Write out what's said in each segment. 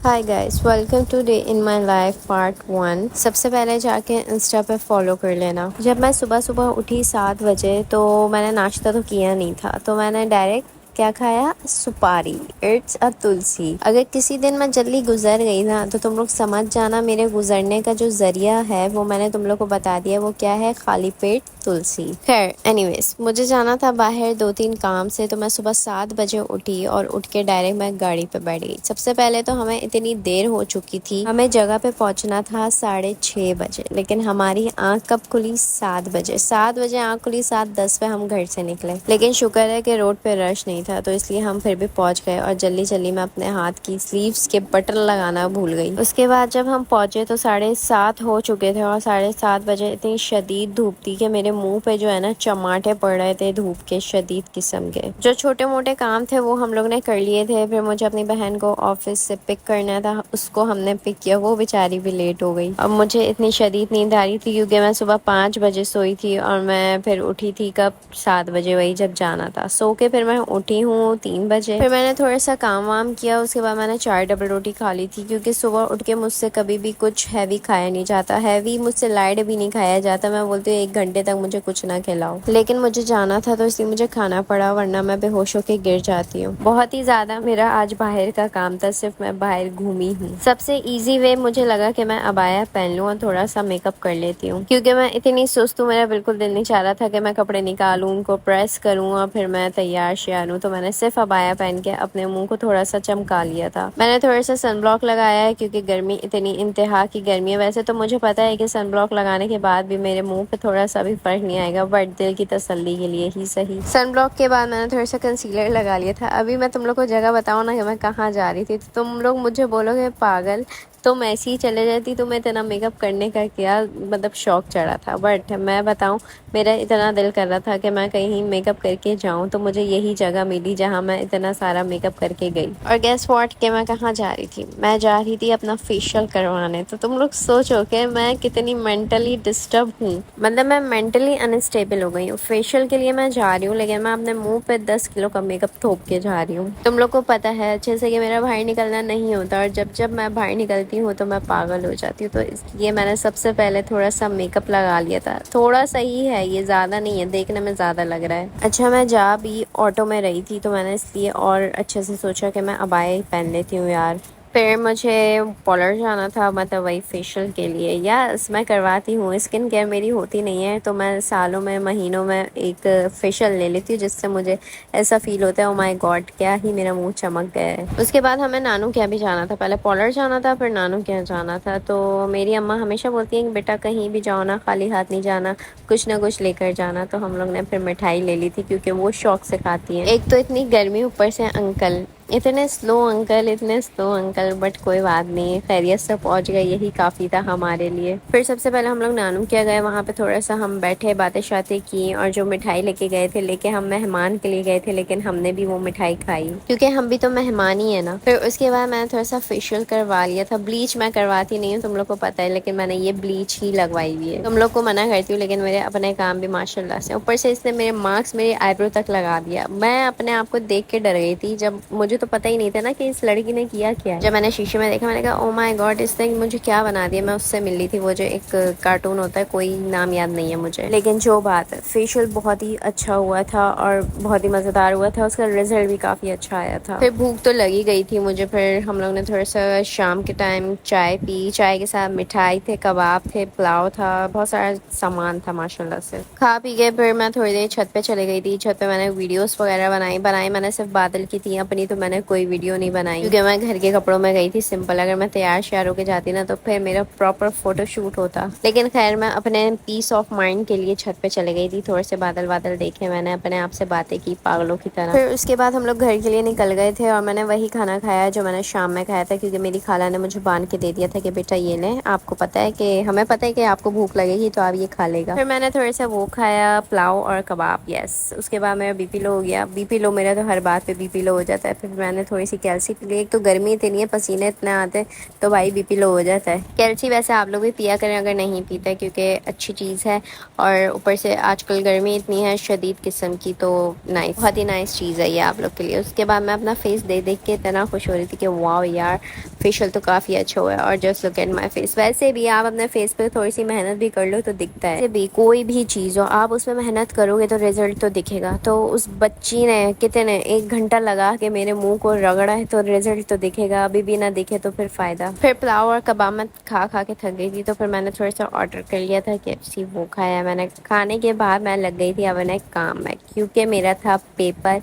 Hi guys, welcome to day in my life part 1। सबसे पहले जाके इंस्टा पे फॉलो कर लेना। जब मैं सुबह सुबह उठी 7 बजे तो मैंने नाश्ता तो किया नहीं था, तो मैंने डायरेक्ट क्या खाया, सुपारी। इट्स अ तुलसी। अगर किसी दिन मैं जल्दी गुजर गई ना तो तुम लोग समझ जाना मेरे गुजरने का जो जरिया है वो मैंने तुम लोग को बता दिया, वो क्या है, खाली पेट तुलसी। खैर एनीवेज, मुझे जाना था बाहर 2-3 काम से, तो मैं सुबह 7 बजे उठी और उठ के डायरेक्ट मैं गाड़ी पे बैठ गई। सबसे पहले तो हमें इतनी देर हो चुकी थी, हमें जगह पे पहुंचना था 6:30 बजे, लेकिन हमारी आंख कब खुली, 7 बजे। 7 बजे आंख खुली, 7:10 पे हम घर से निकले। लेकिन शुक्र है कि रोड पे रश नहीं था, तो इसलिए हम फिर भी पहुंच गए। और जल्दी जल्दी मैं अपने हाथ की स्लीव्स के बटन लगाना भूल गई। उसके बाद जब हम पहुंचे तो 7:30 हो चुके थे, और 7:30 बजे इतनी शदीद धूप थी कि मेरे मुंह पे जो है ना चमाटे पड़ रहे थे धूप के, शदीद किस्म के। जो छोटे मोटे काम थे वो हम लोग ने कर लिए थे। फिर मुझे अपनी बहन को ऑफिस से पिक करना था, उसको हमने पिक किया, वो बेचारी भी लेट हो गई। अब मुझे इतनी शदीद नींद आ रही थी क्योंकि मैं सुबह 5 बजे सोई थी और मैं फिर उठी थी कब, 7 बजे, वही जब जाना था। सो के फिर मैं उठी हूँ 3 बजे। फिर मैंने थोड़ा सा काम वाम किया, उसके बाद मैंने 4 डबल रोटी खा ली थी, क्योंकि सुबह उठ के मुझसे कभी भी कुछ हैवी खाया नहीं जाता, हैवी मुझसे लाइट भी नहीं खाया जाता। मैं बोलती हूँ 1 घंटे तक मुझे कुछ ना खिलाओ, लेकिन मुझे जाना था तो इसलिए मुझे खाना पड़ा, वरना मैं बेहोश होके गिर जाती हूँ। बहुत ही ज्यादा मेरा आज बाहर का काम था, सिर्फ मैं बाहर घूमी हूँ। सबसे इजी वे मुझे लगा कि मैं अबाया पहन लूँ और थोड़ा सा मेकअप कर लेती हूँ, क्योंकि मैं इतनी सुस्त हूँ, मेरा बिल्कुल दिल नहीं चाह रहा था कि मैं कपड़े निकालूं, उनको प्रेस करूँ और फिर मैं तैयार श्यार हूँ। तो मैंने सिर्फ अबाया पहन के अपने मुंह को थोड़ा सा चमका लिया था। मैंने थोड़ा सा सनब्लॉक लगाया है क्योंकि गर्मी इतनी इंतहा की गर्मी है। वैसे तो मुझे पता है कि सनब्लॉक लगाने के बाद भी मेरे मुंह पे थोड़ा सा भी फर्क नहीं आएगा, बट दिल की तसल्ली के लिए ही सही। सनब्लॉक के बाद मैंने थोड़ा सा कंसीलर लगा लिया था। अभी मैं तुम लोग को जगह बताऊँ ना कि मैं कहाँ जा रही थी, तो तुम लोग मुझे बोलोगे पागल, तुम ऐसे ही चले जाती, तुम्हें इतना मेकअप करने का क्या मतलब शौक चढ़ा था। बट मैं बताऊं, मेरा इतना दिल कर रहा था कि मैं कहीं मेकअप करके जाऊं, तो मुझे यही जगह मिली जहां मैं इतना सारा मेकअप करके गई। और गेस व्हाट कि मैं कहाँ जा रही थी, मैं जा रही थी अपना फेशियल करवाने। तो तुम लोग सोचो कि मैं कितनी मेंटली डिस्टर्ब हूँ, मतलब मैं मेंटली अनस्टेबल हो गई हूँ। फेशियल के लिए मैं जा रही हूँ, लेकिन मैं अपने मुंह पे 10 किलो का मेकअप थोप के जा रही हूँ। तुम लोग को पता है अच्छे से कि मेरा बाहर निकलना नहीं होता, और जब जब मैं बाहर निकलती हूँ तो मैं पागल हो जाती हूँ। तो इसलिए मैंने सबसे पहले थोड़ा सा मेकअप लगा लिया था। थोड़ा सा ही है, ये ज्यादा नहीं है, देखने में ज्यादा लग रहा है। अच्छा, मैं जा भी ऑटो में रही थी, तो मैंने इसलिए और अच्छे से सोचा कि मैं अबाया ही पहन लेती हूँ यार। फिर मुझे पार्लर जाना था, मतलब वही फेशियल के लिए। यस, मैं करवाती हूँ, स्किन केयर मेरी होती नहीं है, तो मैं सालों में महीनों में एक फेशियल ले लेती हूँ, जिससे मुझे ऐसा फील होता है ओ माय गॉड, क्या ही मेरा मुंह चमक गया है। उसके बाद हमें नानू के यहाँ भी जाना था, पहले पार्लर जाना था फिर नानू के यहाँ जाना था। तो मेरी अम्मा हमेशा बोलती है कि बेटा कहीं भी जाओ ना खाली हाथ नहीं जाना, कुछ ना कुछ लेकर जाना। तो हम लोग ने फिर मिठाई ले ली थी, क्योंकि वो शौक से खाती है। एक तो इतनी गर्मी, ऊपर से अंकल इतने स्लो अंकल, इतने स्लो अंकल, बट कोई बात नहीं, खैरियत से पहुंच गए, यही काफी था हमारे लिए। फिर सबसे पहले हम लोग नानू क्या गए, वहां पे थोड़ा सा हम बैठे, बातें शातें की, और जो मिठाई लेके गए थे, लेके हम मेहमान के लिए गए थे, लेकिन हमने भी वो मिठाई खाई, क्योंकि हम भी तो मेहमान ही है ना। फिर उसके बाद मैंने थोड़ा सा फेशियल करवा लिया था। ब्लीच मैं करवाती नहीं हूँ, तुम लोग को पता है, लेकिन मैंने ये ब्लीच ही लगवाई हुई है। तुम लोग को मना करती हूँ, लेकिन मेरे अपने काम भी माशाल्लाह से। ऊपर से इसने मेरे मार्क्स मेरी आईब्रो तक लगा दिया। मैं अपने आप को देख के डर गई थी, जब मुझे तो पता ही नहीं था ना कि इस लड़की ने किया क्या है। जब मैंने शीशे में देखा, मैंने कहा ओ माय गॉड, इसने मुझे क्या बना दिया। मैं उससे मिल रही थी, वो जो एक कार्टून होता है, कोई नाम याद नहीं है मुझे, लेकिन जो बात है, फेशियल बहुत ही अच्छा हुआ था और बहुत ही मजेदार हुआ था, उसका रिजल्ट भी काफी अच्छा आया था। फिर भूख तो लगी गई थी मुझे, फिर हम लोग ने थोड़ा सा शाम के टाइम चाय पी, चाय के साथ मिठाई थे, कबाब थे, पुलाव था, बहुत सारा सामान था माशाल्लाह से। खा पी के फिर मैं थोड़ी देर छत पे चले गई थी। छत पे मैंने वीडियोस वगैरह बनाई मैंने सिर्फ बादल की थी अपनी, तो मैंने कोई वीडियो नहीं बनाई, क्योंकि मैं घर के कपड़ों में गई थी सिंपल। अगर मैं तैयार श्यार होके जाती ना तो फिर मेरा प्रॉपर फोटो शूट होता। लेकिन खैर, मैं अपने पीस ऑफ माइंड के लिए छत पे चले गई थी, थोड़े से बादल बादल देखे मैंने, अपने आप से बातें की पागलों की तरह। फिर उसके बाद हम लोग घर के लिए निकल गए थे, और मैंने वही खाना खाया जो मैंने शाम में खाया था, क्योंकि मेरी खाला ने मुझे बांध के दे दिया था कि बेटा ये ले, आपको पता है कि हमें पता है कि आपको भूख लगेगी तो आप ये खा लेगा। फिर मैंने थोड़ा सा वो खाया, पुलाव और कबाब। यस, उसके बाद मेरा बीपी लो हो गया। बीपी लो, मेरा तो हर बात पे बीपी लो हो जाता है। फिर मैंने थोड़ी सी कैल्सी पी ली। एक तो गर्मी इतनी है, पसीने इतने आते हैं तो भाई बीपी लो हो जाता है। कैल्सी वैसे आप लोग भी पिया करें अगर नहीं पीते, क्योंकि अच्छी चीज़ है और ऊपर से आजकल गर्मी इतनी है शदीद किस्म की, तो नाइस, बहुत ही नाइस चीज़ है ये आप लोग के लिए। उसके बाद मैं अपना फेस देख के इतना खुश हो रही थी कि वाह यार फेशियल तो काफ़ी अच्छा हुआ है। और just look at my face. वैसे भी आप अपने फेस पे थोड़ी सी मेहनत भी कर लो तो दिखता है। वैसे भी कोई भी चीज़ हो आप उसमें मेहनत करोगे तो रिजल्ट तो दिखेगा। तो उस बच्ची ने कितने 1 घंटा लगा के मेरे मुंह को रगड़ा है तो रिजल्ट तो दिखेगा। अभी भी ना दिखे तो फिर फ़ायदा। फिर पुलाव और कबाब में खा खा के थक गई थी, तो फिर मैंने थोड़ा सा ऑर्डर कर लिया था KFC, वो खाया मैंने। खाने के बाद मैं लग गई थी अपने काम में, क्योंकि मेरा था पेपर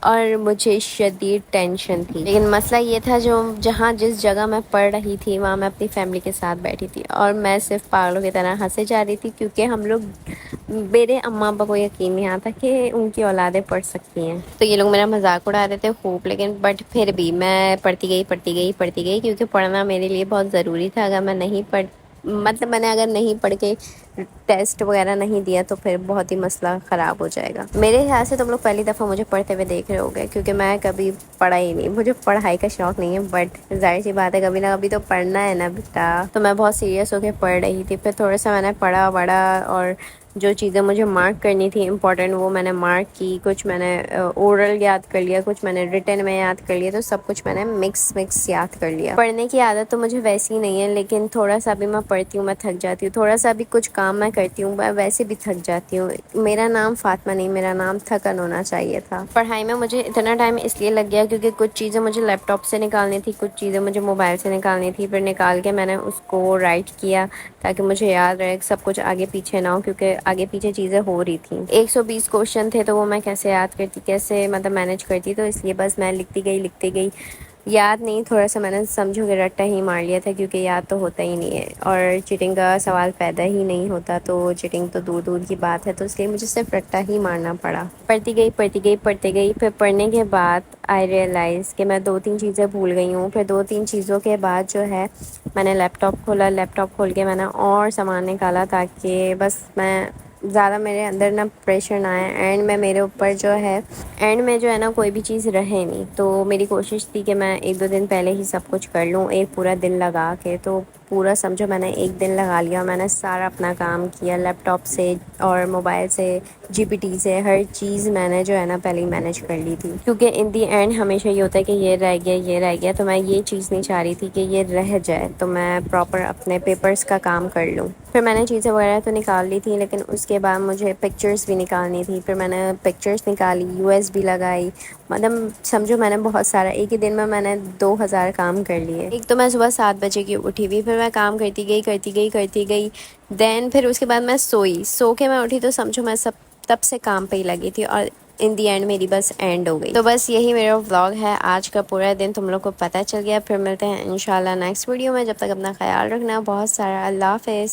और मुझे शदीद टेंशन थी। लेकिन मसला ये था जो जहाँ जिस जगह मैं पढ़ रही थी वहाँ मैं अपनी फैमिली के साथ बैठी थी और मैं सिर्फ पागलों की तरह हंसे जा रही थी, क्योंकि हम लोग, मेरे अम्मा अब्बा को यकीन नहीं आता कि उनकी औलादें पढ़ सकती हैं। तो ये लोग मेरा मजाक उड़ा रहे थे खूब, लेकिन बट फिर भी मैं पढ़ती गई क्योंकि पढ़ना मेरे लिए बहुत ज़रूरी था। अगर मैं नहीं पढ़ मतलब मैंने अगर नहीं पढ़ के टेस्ट वगैरह नहीं दिया तो फिर बहुत ही मसला ख़राब हो जाएगा। मेरे ख्याल से तुम लोग पहली दफ़ा मुझे पढ़ते हुए देख रहे होगे, क्योंकि मैं कभी पढ़ा ही नहीं, मुझे पढ़ाई का शौक़ नहीं है। बट जाहिर सी बात है कभी ना कभी तो पढ़ना है ना बेटा। तो मैं बहुत सीरियस होकर पढ़ रही थी। फिर थोड़ा सा मैंने पढ़ा वढ़ा और जो चीज़ें मुझे मार्क करनी थी इंपॉर्टेंट वो मैंने मार्क की। कुछ मैंने ओरल याद कर लिया, कुछ मैंने रिटन में याद कर लिया। तो सब कुछ मैंने मिक्स याद कर लिया। पढ़ने की आदत तो मुझे वैसी नहीं है, लेकिन थोड़ा सा भी मैं पढ़ती हूँ मैं थक जाती हूँ। थोड़ा सा भी कुछ काम मैं करती हूँ मैं वैसे भी थक जाती हूँ। मेरा नाम फातिमा नहीं, मेरा नाम थकन होना चाहिए था। पढ़ाई में मुझे इतना टाइम इसलिए लग गया क्योंकि कुछ चीज़ें मुझे लैपटॉप से निकालनी थी, कुछ चीज़ें मुझे मोबाइल से निकालनी थी। फिर निकाल के मैंने उसको राइट किया ताकि मुझे याद रहे, सब कुछ आगे पीछे ना हो, क्योंकि आगे पीछे चीज़ें हो रही थी। 120 क्वेश्चन थे तो वो मैं कैसे याद करती, कैसे मतलब मैनेज करती। तो इसलिए बस मैं लिखती गई। याद नहीं, थोड़ा सा मैंने समझो कि रट्टा ही मार लिया था, क्योंकि याद तो होता ही नहीं है और चीटिंग का सवाल पैदा ही नहीं होता। तो चीटिंग तो दूर दूर की बात है, तो इसलिए मुझे सिर्फ रट्टा ही मारना पड़ा। पढ़ती गई। फिर पढ़ने के बाद आई रियलाइज़ कि मैं 2-3 चीज़ें भूल गई हूँ। फिर 2-3 चीज़ों के बाद जो है मैंने लैपटॉप खोला। लैपटॉप खोल के मैंने और सामान निकाला ताकि बस मैं ज़्यादा मेरे अंदर ना प्रेशर ना आए। एंड में जो है ना कोई भी चीज़ रहे नहीं। तो मेरी कोशिश थी कि मैं 1-2 दिन पहले ही सब कुछ कर लूँ, एक पूरा दिन लगा के। तो पूरा समझो मैंने 1 दिन लगा लिया। मैंने सारा अपना काम किया लैपटॉप से और मोबाइल से, GPT से, हर चीज़ मैंने जो है ना पहले ही मैनेज कर ली थी। क्योंकि इन दी एंड हमेशा ये होता है कि ये रह गया। तो मैं ये चीज़ नहीं चाह रही थी कि ये रह जाए, तो मैं प्रॉपर अपने पेपर्स का काम कर लूँ। फिर मैंने चीज़ें वगैरह तो निकाल ली थी, लेकिन उसके बाद मुझे पिक्चर्स भी निकालनी थी। फिर मैंने पिक्चर्स निकाली, USB लगाई। मतलब समझो मैंने बहुत सारा, एक ही दिन में मैंने 2000 काम कर लिए। एक तो मैं सुबह 7 बजे की उठी हुई, फिर मैं काम करती गई। देन फिर उसके बाद मैं सो के मैं उठी, तो समझो मैं सब तब से काम पे ही लगी थी और इन दी एंड मेरी बस एंड हो गई। तो बस यही मेरा व्लॉग है आज का पूरा दिन, तुम लोग को पता चल गया। फिर मिलते हैं इंशाल्लाह नेक्स्ट वीडियो में। जब तक अपना ख्याल रखना बहुत सारा। अल्लाह हाफिज़।